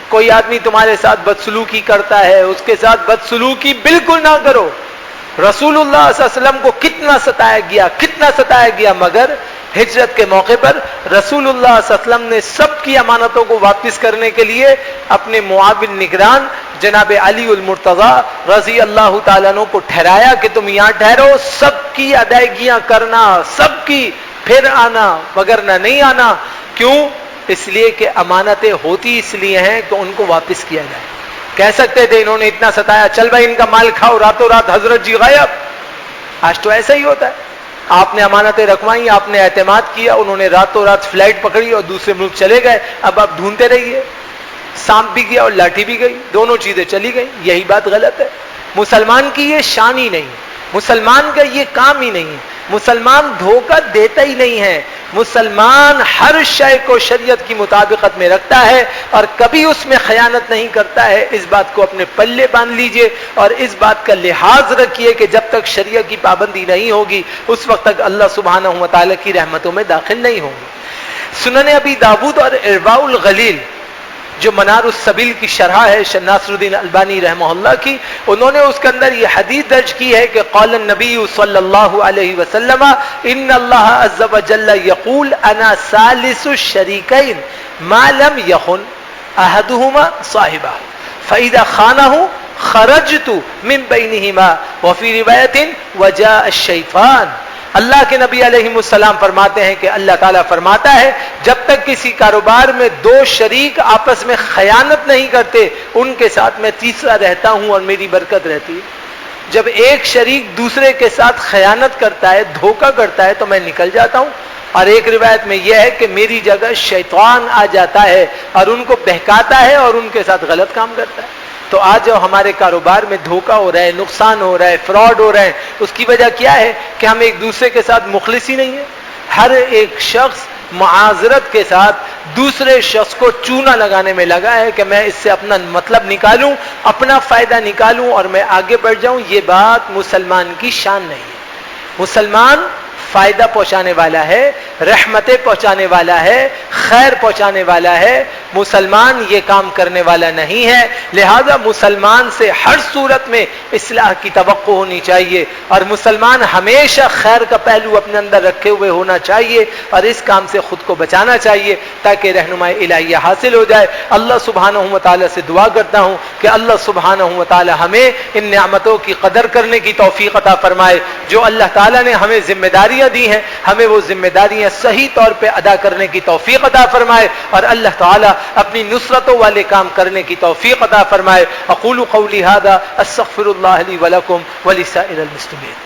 کوئی آدمی تمہارے ساتھ بدسلوکی کرتا ہے، اس کے ساتھ بدسلوکی بالکل نہ کرو۔ رسول اللہ صلی اللہ علیہ وسلم کو کتنا ستایا گیا، مگر ہجرت کے موقع پر رسول اللہ صلی اللہ علیہ وسلم نے سب کی امانتوں کو واپس کرنے کے لیے اپنے معاون نگران جناب علی المرتضیٰ رضی اللہ تعالیٰ عنہ کو ٹھہرایا کہ تم یہاں ٹھہرو، سب کی ادائیگیاں کرنا، سب کی، پھر آنا، وگرنہ نہیں آنا۔ کیوں؟ اس لیے کہ امانتیں ہوتی اس لیے ہیں کہ ان کو واپس کیا جائے. کہہ سکتے تھے انہوں نے اتنا ستایا، چل بھائی ان کا مال کھاؤ، راتوں رات حضرت جی غائب. آج تو ایسا ہی ہوتا ہے. آپ نے امانتیں رکھوائیں، آپ نے اعتماد کیا، انہوں نے راتوں رات فلائٹ پکڑی اور دوسرے ملک چلے گئے. اب آپ ڈھونڈتے رہیے. سانپ بھی گیا اور لاٹھی بھی گئی، دونوں چیزیں چلی گئی. یہی بات غلط ہے. مسلمان کی یہ شان ہی نہیں، مسلمان کا یہ کام ہی نہیں ہے. مسلمان دھوکہ دیتا ہی نہیں ہے. مسلمان ہر شے کو شریعت کی مطابقت میں رکھتا ہے اور کبھی اس میں خیانت نہیں کرتا ہے. اس بات کو اپنے پلے باندھ لیجئے اور اس بات کا لحاظ رکھیے کہ جب تک شریعت کی پابندی نہیں ہوگی اس وقت تک اللہ سبحانہ و تعالی کی رحمتوں میں داخل نہیں ہوگی. سنن ابی داود اور ارواء الغلیل جو منار السبیل کی شرح ہے شیخ ناصر الدین البانی رحمہ اللہ کی، انہوں نے اس کے اندر یہ حدیث درج کی ہے کہ قال النبی صلی اللہ علیہ وسلم ان اللہ عز وجل یقول انا ثالث الشریکین ما لم یخن احدہما صاحبہ فاذا خانہ خرجت من بینہما وفی روایت وجاء الشیطان. اللہ کے نبی علیہ السلام فرماتے ہیں کہ اللہ تعالیٰ فرماتا ہے جب تک کسی کاروبار میں دو شریک آپس میں خیانت نہیں کرتے ان کے ساتھ میں تیسرا رہتا ہوں اور میری برکت رہتی ہے. جب ایک شریک دوسرے کے ساتھ خیانت کرتا ہے، دھوکہ کرتا ہے، تو میں نکل جاتا ہوں. اور ایک روایت میں یہ ہے کہ میری جگہ شیطان آ جاتا ہے اور ان کو بہکاتا ہے اور ان کے ساتھ غلط کام کرتا ہے. تو آج جو ہمارے کاروبار میں دھوکہ ہو رہا ہے، نقصان ہو رہا ہے، فراڈ ہو رہا ہے، اس کی وجہ کیا ہے کہ ہم ایک دوسرے کے ساتھ مخلص ہی نہیں ہیں. ہر ایک شخص معاذرت کے ساتھ دوسرے شخص کو چونا لگانے میں لگا ہے کہ میں اس سے اپنا مطلب نکالوں، اپنا فائدہ نکالوں اور میں آگے بڑھ جاؤں. یہ بات مسلمان کی شان نہیں ہے. مسلمان فائدہ پہنچانے والا ہے، رحمتیں پہنچانے والا ہے، خیر پہنچانے والا ہے. مسلمان یہ کام کرنے والا نہیں ہے. لہذا مسلمان سے ہر صورت میں اصلاح کی توقع ہونی چاہیے اور مسلمان ہمیشہ خیر کا پہلو اپنے اندر رکھے ہوئے ہونا چاہیے اور اس کام سے خود کو بچانا چاہیے تاکہ رہنمائی الہیہ حاصل ہو جائے. اللہ سبحانہ و تعالیٰ سے دعا کرتا ہوں کہ اللہ سبحانہ و تعالیٰ ہمیں ان نعمتوں کی قدر کرنے کی توفیق عطا فرمائے. جو اللہ تعالیٰ نے ہمیں ذمہ داریاں دی ہیں ہمیں وہ ذمہ داریاں صحیح طور پہ ادا کرنے کی توفیق عطا فرمائے اور اللہ تعالیٰ اپنی نصرتوں والے کام کرنے کی توفیق عطا فرمائے. اقول قولی هذا استغفر الله لي ولكم ولسائر المسلمين.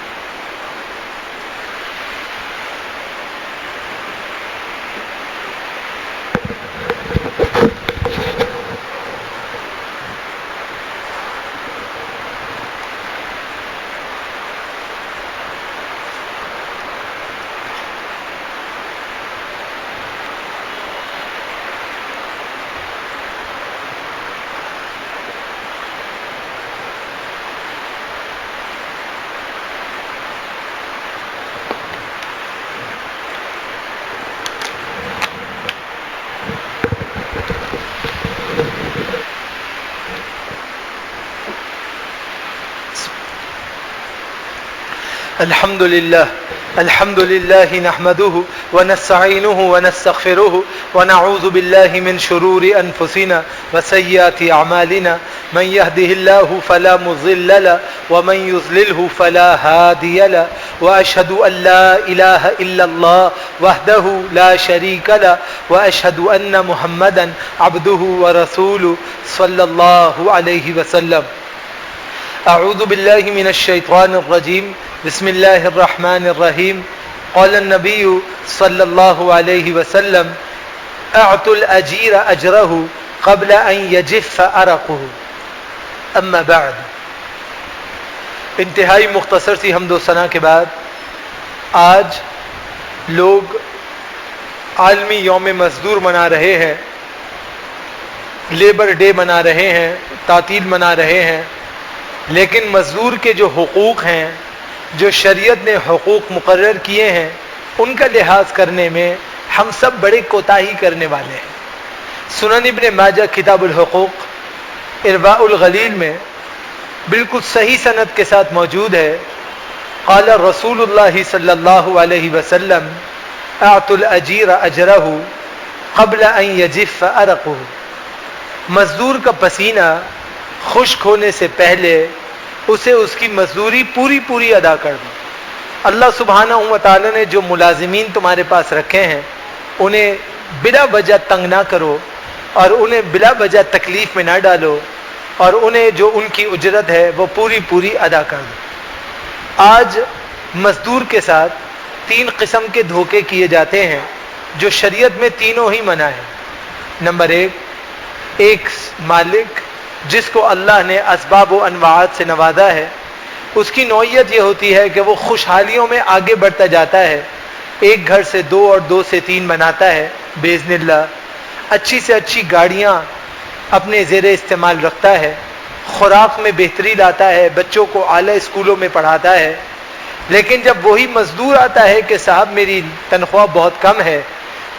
الحمد لله نحمده ونستعينه ونستغفره ونعوذ بالله من شرور أنفسنا وسيئات أعمالنا من يهده الله فلا مضل له ومن يضلله فلا هادي له وأشهد أن لا إله إلا الله وحده لا شريك له وأشهد أن محمدا عبده ورسوله صلى الله عليه وسلم. أعوذ بالله من الشيطان الرجيم. بسم الله الرحمن الرحيم. قال النبي صلى الله عليه وسلم اعطوا الأجير أجره قبل أن يجف عرقه. أما بعد. انتہائی مختصر سی حمد و ثنا کے بعد آج لوگ عالمی یوم مزدور منا رہے ہیں، لیبر ڈے منا رہے ہیں، تعطیل منا رہے ہیں، لیکن مزدور کے جو حقوق ہیں، جو شریعت نے حقوق مقرر کیے ہیں، ان کا لحاظ کرنے میں ہم سب بڑے کوتاہی کرنے والے ہیں. سنن ابن ماجہ کتاب الحقوق ارواء الغلیل میں بالکل صحیح سند کے ساتھ موجود ہے. قال رسول اللہ صلی اللہ علیہ وسلم اعطوا الاجیر اجرہ قبل ان یجف عرقہ. مزدور کا پسینہ خشک ہونے سے پہلے اسے اس کی مزدوری پوری ادا کر دو. اللہ سبحانہ و تعالی نے جو ملازمین تمہارے پاس رکھے ہیں انہیں بلا وجہ تنگ نہ کرو اور انہیں بلا وجہ تکلیف میں نہ ڈالو اور انہیں جو ان کی اجرت ہے وہ پوری پوری ادا کر دو۔ آج مزدور کے ساتھ 3 قسم کے دھوکے کیے جاتے ہیں جو شریعت میں تینوں ہی منع ہے۔ نمبر 1، ایک مالک جس کو اللہ نے اسباب و انواعات سے نوازا ہے، اس کی نوعیت یہ ہوتی ہے کہ وہ خوشحالیوں میں آگے بڑھتا جاتا ہے، ایک گھر سے 2 اور 2 سے 3 بناتا ہے باذن اللہ، اچھی سے اچھی گاڑیاں اپنے زیر استعمال رکھتا ہے، خوراک میں بہتری لاتا ہے، بچوں کو اعلیٰ اسکولوں میں پڑھاتا ہے۔ لیکن جب وہی مزدور آتا ہے کہ صاحب میری تنخواہ بہت کم ہے،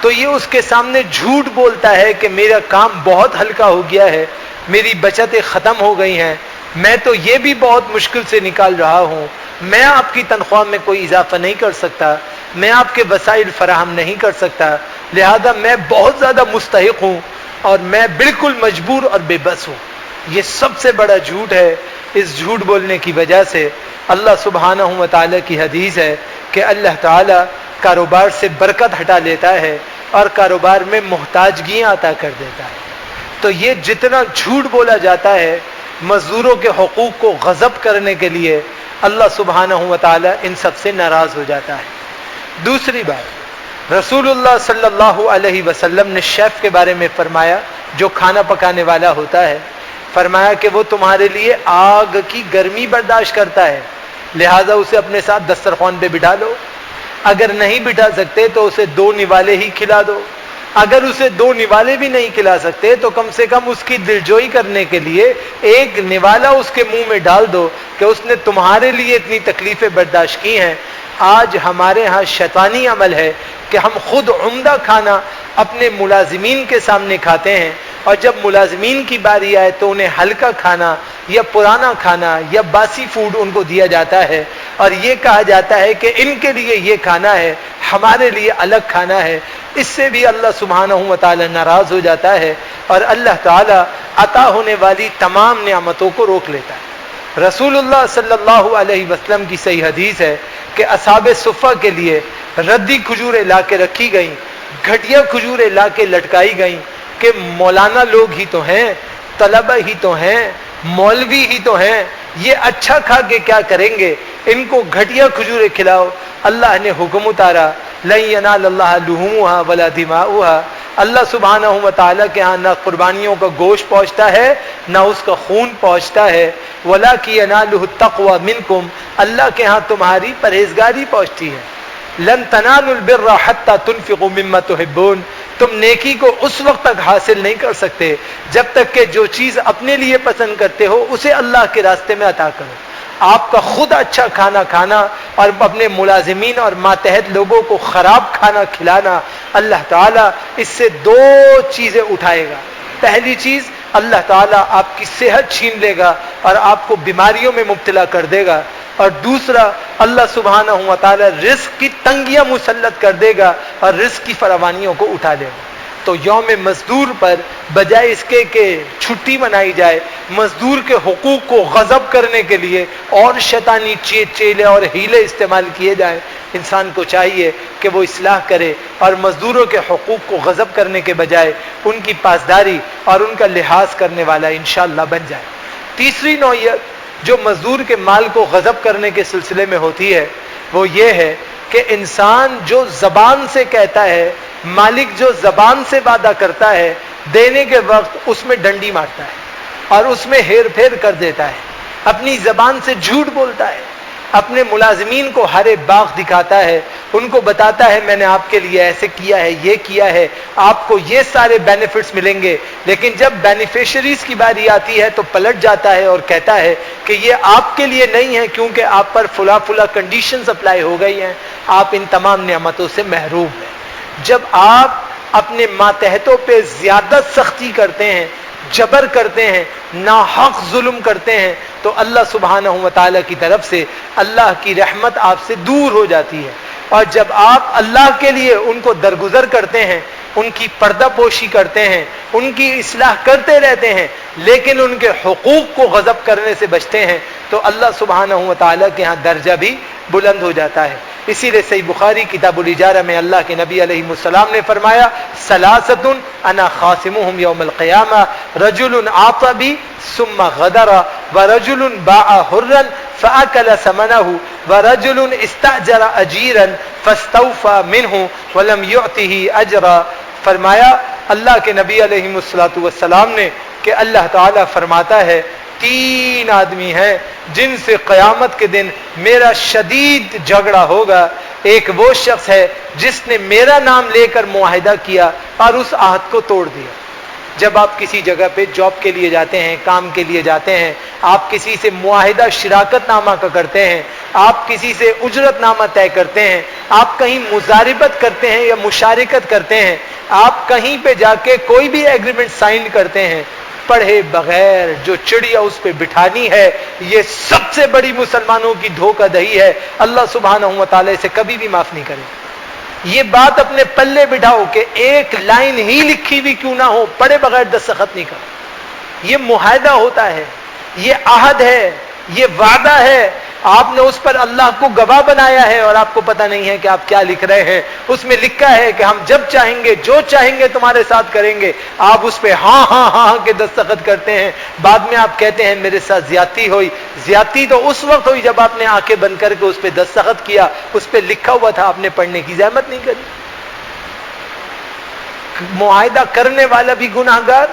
تو یہ اس کے سامنے جھوٹ بولتا ہے کہ میرا کام بہت ہلکا ہو گیا ہے، میری بچتیں ختم ہو گئی ہیں، میں تو یہ بھی بہت مشکل سے نکال رہا ہوں، میں آپ کی تنخواہ میں کوئی اضافہ نہیں کر سکتا، میں آپ کے وسائل فراہم نہیں کر سکتا، لہذا میں بہت زیادہ مستحق ہوں اور میں بالکل مجبور اور بے بس ہوں۔ یہ سب سے بڑا جھوٹ ہے۔ اس جھوٹ بولنے کی وجہ سے اللہ سبحانہ و تعالیٰ کی حدیث ہے کہ اللہ تعالیٰ کاروبار سے برکت ہٹا لیتا ہے اور کاروبار میں محتاجگیاں عطا کر دیتا ہے۔ تو یہ جتنا جھوٹ بولا جاتا ہے مزدوروں کے حقوق کو غصب کرنے کے لیے، اللہ سبحانہ و تعالیٰ ان سب سے ناراض ہو جاتا ہے۔ دوسری بات، رسول اللہ صلی اللہ علیہ وسلم نے شیف کے بارے میں فرمایا جو کھانا پکانے والا ہوتا ہے، فرمایا کہ وہ تمہارے لیے آگ کی گرمی برداشت کرتا ہے، لہذا اسے اپنے ساتھ دسترخوان پہ بٹھا لو، اگر نہیں بٹھا سکتے تو اسے 2 نوالے ہی کھلا دو، اگر اسے 2 نوالے بھی نہیں کھلا سکتے تو کم سے کم اس کی دلجوئی کرنے کے لیے 1 نوالا اس کے منہ میں ڈال دو کہ اس نے تمہارے لیے اتنی تکلیفیں برداشت کی ہیں۔ آج ہمارے ہاں شیطانی عمل ہے کہ ہم خود عمدہ کھانا اپنے ملازمین کے سامنے کھاتے ہیں، اور جب ملازمین کی باری آئے تو انہیں ہلکا کھانا یا پرانا کھانا یا باسی فوڈ ان کو دیا جاتا ہے، اور یہ کہا جاتا ہے کہ ان کے لیے یہ کھانا ہے، ہمارے لیے الگ کھانا ہے۔ اس سے بھی اللہ سبحانہ و تعالی ناراض ہو جاتا ہے اور اللہ تعالی عطا ہونے والی تمام نعمتوں کو روک لیتا ہے۔ رسول اللہ صلی اللہ علیہ وسلم کی صحیح حدیث ہے کہ اصحاب صفہ کے لیے ردی کھجوریں لا کے رکھی گئیں، گھٹیا کھجوریں لا کے لٹکائی گئیں کہ مولانا لوگ ہی تو ہیں، طلبہ ہی تو ہیں، مولوی ہی تو ہیں، یہ اچھا کھا کے کیا کریں گے، ان کو گھٹیا کھجوریں کھلاؤ۔ اللہ نے حکم اتارا، لن ینال اللہ لحومها ولا دماؤها، اللہ سبحانہ و تعالیٰ کے ہاں نہ قربانیوں کا گوشت پہنچتا ہے نہ اس کا خون پہنچتا ہے، وَلَكِنْ يَنَالُهُ التَّقْوَى مِنْكُمْ، اللہ کے ہاں تمہاری پرہیزگاری پہنچتی ہے۔ لَن تَنَالُوا الْبِرَّ حَتَّى تُنْفِقُوا مِمَّا تُحِبُّونَ، تم نیکی کو اس وقت تک حاصل نہیں کر سکتے جب تک کہ جو چیز اپنے لیے پسند کرتے ہو اسے اللہ کے راستے میں عطا کرو۔ آپ کا خود اچھا کھانا کھانا اور اپنے ملازمین اور ماتحت لوگوں کو خراب کھانا کھلانا، اللہ تعالیٰ اس سے 2 چیزیں اٹھائے گا۔ پہلی چیز، اللہ تعالیٰ آپ کی صحت چھین لے گا اور آپ کو بیماریوں میں مبتلا کر دے گا، اور دوسرا اللہ سبحانہ و تعالیٰ رزق کی تنگیاں مسلط کر دے گا اور رزق کی فراوانیوں کو اٹھا لے گا۔ تو یوم مزدور پر بجائے اس کے کہ چھٹی منائی جائے، مزدور کے حقوق کو غصب کرنے کے لیے اور شیطانی چیلے اور ہیلے استعمال کیے جائیں۔ انسان کو چاہیے کہ وہ اصلاح کرے اور مزدوروں کے حقوق کو غصب کرنے کے بجائے ان کی پاسداری اور ان کا لحاظ کرنے والا انشاءاللہ بن جائے۔ تیسری نوعیت جو مزدور کے مال کو غصب کرنے کے سلسلے میں ہوتی ہے وہ یہ ہے کہ انسان جو زبان سے کہتا ہے، مالک جو زبان سے وعدہ کرتا ہے، دینے کے وقت اس میں ڈنڈی مارتا ہے اور اس میں ہیر پھیر کر دیتا ہے، اپنی زبان سے جھوٹ بولتا ہے، اپنے ملازمین کو ہرے باغ دکھاتا ہے، ان کو بتاتا ہے میں نے آپ کے لیے ایسے کیا ہے، یہ کیا ہے، آپ کو یہ سارے بینیفٹس ملیں گے، لیکن جب بینیفیشریز کی باری آتی ہے تو پلٹ جاتا ہے اور کہتا ہے کہ یہ آپ کے لیے نہیں ہے کیونکہ آپ پر فلاں کنڈیشنز اپلائی ہو گئی ہیں، آپ ان تمام نعمتوں سے محروم ہیں۔ جب آپ اپنے ماتحتوں پہ زیادہ سختی کرتے ہیں، جبر کرتے ہیں، ناحق ظلم کرتے ہیں، تو اللہ سبحانہ و تعالیٰ کی طرف سے اللہ کی رحمت آپ سے دور ہو جاتی ہے۔ اور جب آپ اللہ کے لیے ان کو درگزر کرتے ہیں، ان کی پردہ پوشی کرتے ہیں، ان کی اصلاح کرتے رہتے ہیں، لیکن ان کے حقوق کو غصب کرنے سے بچتے ہیں، تو اللہ سبحانہ و تعالیٰ کے ہاں درجہ بھی بلند ہو جاتا ہے۔ اسی لیے صحیح بخاری کتاب الاجارہ میں اللہ کے نبی علیہ السلام نے فرمایا ثلاثۃ انا خاصمهم یوم القیامہ رجل اعطى بی ثم غدر ورجل باع حرا فاكل ثمنه ورجل استاجر اجیرا فاستوفى منه ولم يعطه اجرا. فرمایا اللہ کے نبی علیہ السلام نے کہ اللہ تعالیٰ فرماتا ہے 3 آدمی ہیں جن سے قیامت کے دن میرا شدید جھگڑا ہوگا. ایک وہ شخص ہے جس نے میرا نام لے کر معاہدہ کیا اور اس عہد کو توڑ دیا. جب آپ کسی جگہ پہ جاب کے لیے جاتے ہیں، کام کے لیے جاتے ہیں، آپ کسی سے معاہدہ شراکت نامہ کا کرتے ہیں، آپ کسی سے اجرت نامہ طے کرتے ہیں، آپ کہیں مضاربت کرتے ہیں یا مشارکت کرتے ہیں، آپ کہیں پہ جا کے کوئی بھی ایگریمنٹ سائن کرتے ہیں، پڑھے بغیر جو چڑیا اس پہ بٹھانی ہے، یہ سب سے بڑی مسلمانوں کی دھوکہ دہی ہے. اللہ سبحانہ و تعالی اسے کبھی بھی معاف نہیں کرے. یہ بات اپنے پلے بٹھاؤ کہ ایک لائن ہی لکھی بھی کیوں نہ ہو، پڑھے بغیر دستخط نہیں کر. یہ معاہدہ ہوتا ہے، یہ عہد ہے، یہ وعدہ ہے. آپ نے اس پر اللہ کو گواہ بنایا ہے اور آپ کو پتہ نہیں ہے کہ آپ کیا لکھ رہے ہیں. اس میں لکھا ہے کہ ہم جب چاہیں گے جو چاہیں گے تمہارے ساتھ کریں گے. آپ اس پہ ہاں ہاں ہاں کے دستخط کرتے ہیں، بعد میں آپ کہتے ہیں میرے ساتھ زیادتی ہوئی. زیادتی تو اس وقت ہوئی جب آپ نے آنکھیں بند کر کے اس پہ دستخط کیا، اس پہ لکھا ہوا تھا، آپ نے پڑھنے کی زحمت نہیں کری. معاہدہ کرنے والا بھی گناہگار،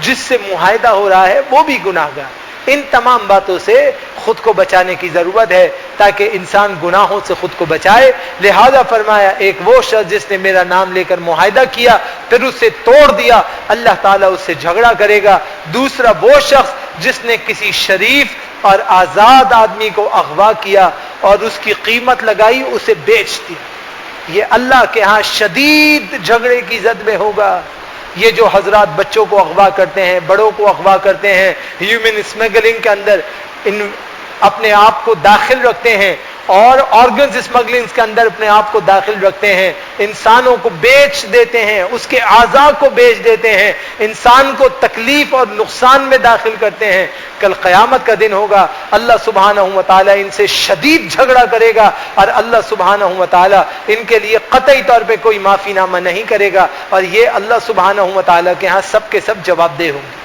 جس سے معاہدہ ہو رہا ہے وہ بھی گناہگار. ان تمام باتوں سے خود کو بچانے کی ضرورت ہے تاکہ انسان گناہوں سے خود کو بچائے. لہذا فرمایا ایک وہ شخص جس نے میرا نام لے کر معاہدہ کیا پھر اسے توڑ دیا، اللہ تعالیٰ اس سے جھگڑا کرے گا. دوسرا وہ شخص جس نے کسی شریف اور آزاد آدمی کو اغوا کیا اور اس کی قیمت لگائی، اسے بیچ دیا، یہ اللہ کے ہاں شدید جھگڑے کی زد میں ہوگا. یہ جو حضرات بچوں کو اغوا کرتے ہیں، بڑوں کو اغوا کرتے ہیں، ہیومن اسمگلنگ کے اندر اپنے آپ کو داخل رکھتے ہیں اور آرگنز اسمگلنگ کے اندر اپنے آپ کو داخل رکھتے ہیں، انسانوں کو بیچ دیتے ہیں، اس کے اعضاء کو بیچ دیتے ہیں، انسان کو تکلیف اور نقصان میں داخل کرتے ہیں. کل قیامت کا دن ہوگا، اللہ سبحانہ و تعالیٰ ان سے شدید جھگڑا کرے گا اور اللہ سبحانہ و تعالیٰ ان کے لیے قطعی طور پہ کوئی معافی نامہ نہیں کرے گا اور یہ اللہ سبحانہ و تعالیٰ کے ہاں سب کے سب جواب دہ ہوں گے.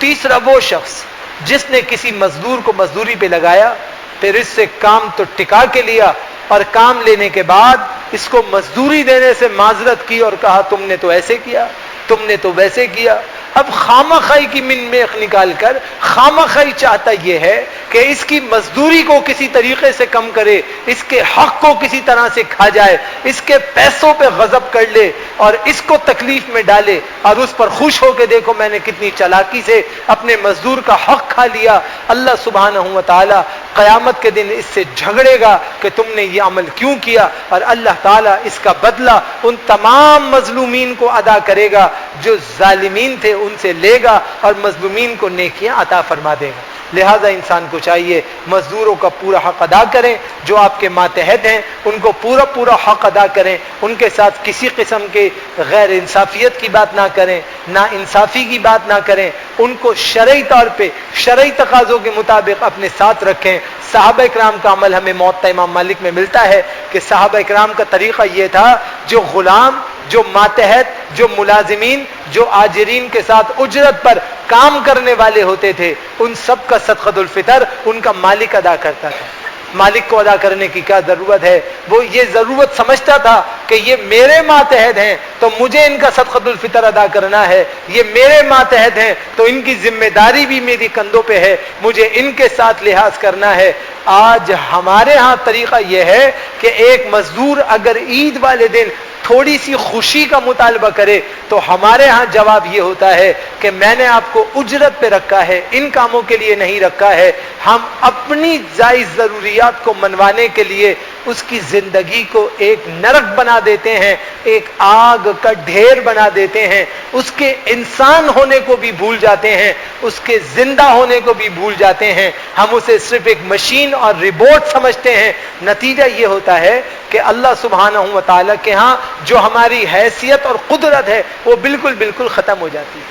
تیسرا وہ شخص جس نے کسی مزدور کو مزدوری پہ لگایا، پھر اس سے کام تو ٹکا کے لیا اور کام لینے کے بعد اس کو مزدوری دینے سے معذرت کی اور کہا تم نے تو ایسے کیا، تم نے تو ویسے کیا. اب خامخائی کی من میخ نکال کر خامخائی چاہتا یہ ہے کہ اس کی مزدوری کو کسی طریقے سے کم کرے، اس کے حق کو کسی طرح سے کھا جائے، اس کے پیسوں پہ غضب کر لے اور اس کو تکلیف میں ڈالے اور اس پر خوش ہو کے دیکھو میں نے کتنی چالاکی سے اپنے مزدور کا حق کھا لیا. اللہ سبحانہ و تعالی قیامت کے دن اس سے جھگڑے گا کہ تم نے یہ عمل کیوں کیا اور اللہ تعالیٰ اس کا بدلہ ان تمام مظلومین کو ادا کرے گا جو ظالمین تھے ان سے لے گا اور مظلومین کو نیکیاں عطا فرما دے گا. لہذا انسان کو چاہیے مزدوروں کا پورا حق ادا کریں، جو آپ کے ماتحت ہیں ان کو پورا پورا حق ادا کریں، ان کے ساتھ کسی قسم کے غیر انصافیت کی بات نہ کریں، نا انصافی کی بات نہ کریں، ان کو شرعی طور پہ شرعی تقاضوں کے مطابق اپنے ساتھ رکھیں. صحابہ کرام کا عمل ہمیں موطا امام مالک میں ملتا ہے کہ صحابہ کرام کا طریقہ یہ تھا، جو غلام، جو ماتحت، جو ملازمین، جو آجرین کے ساتھ اجرت پر کام کرنے والے ہوتے تھے، ان سب کا صدقۃ الفطر ان کا مالک ادا کرتا تھا. مالک کو ادا کرنے کی کیا ضرورت ہے؟ وہ یہ ضرورت سمجھتا تھا کہ یہ میرے ماتحت ہیں تو مجھے ان کا صدقۃ الفطر ادا کرنا ہے، یہ میرے ماتحت ہیں تو ان کی ذمہ داری بھی میری کندھوں پہ ہے، مجھے ان کے ساتھ لحاظ کرنا ہے. آج ہمارے ہاں طریقہ یہ ہے کہ ایک مزدور اگر عید والے دن تھوڑی سی خوشی کا مطالبہ کرے تو ہمارے ہاں جواب یہ ہوتا ہے کہ میں نے آپ کو اجرت پہ رکھا ہے، ان کاموں کے لیے نہیں رکھا ہے. ہم اپنی جائز ضروریات کو منوانے کے لیے اس کی زندگی کو ایک نرک بنا دیتے ہیں، ایک آگ کا ڈھیر بنا دیتے ہیں، اس کے انسان ہونے کو بھی بھول جاتے ہیں، اس کے زندہ ہونے کو بھی بھول جاتے ہیں. ہم اسے صرف ایک مشین اور روبوٹ سمجھتے ہیں. نتیجہ یہ ہوتا ہے کہ اللہ سبحانہ و تعالیٰ کے ہاں جو ہماری حیثیت اور قدرت ہے وہ بالکل ختم ہو جاتی ہے.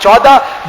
14,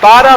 12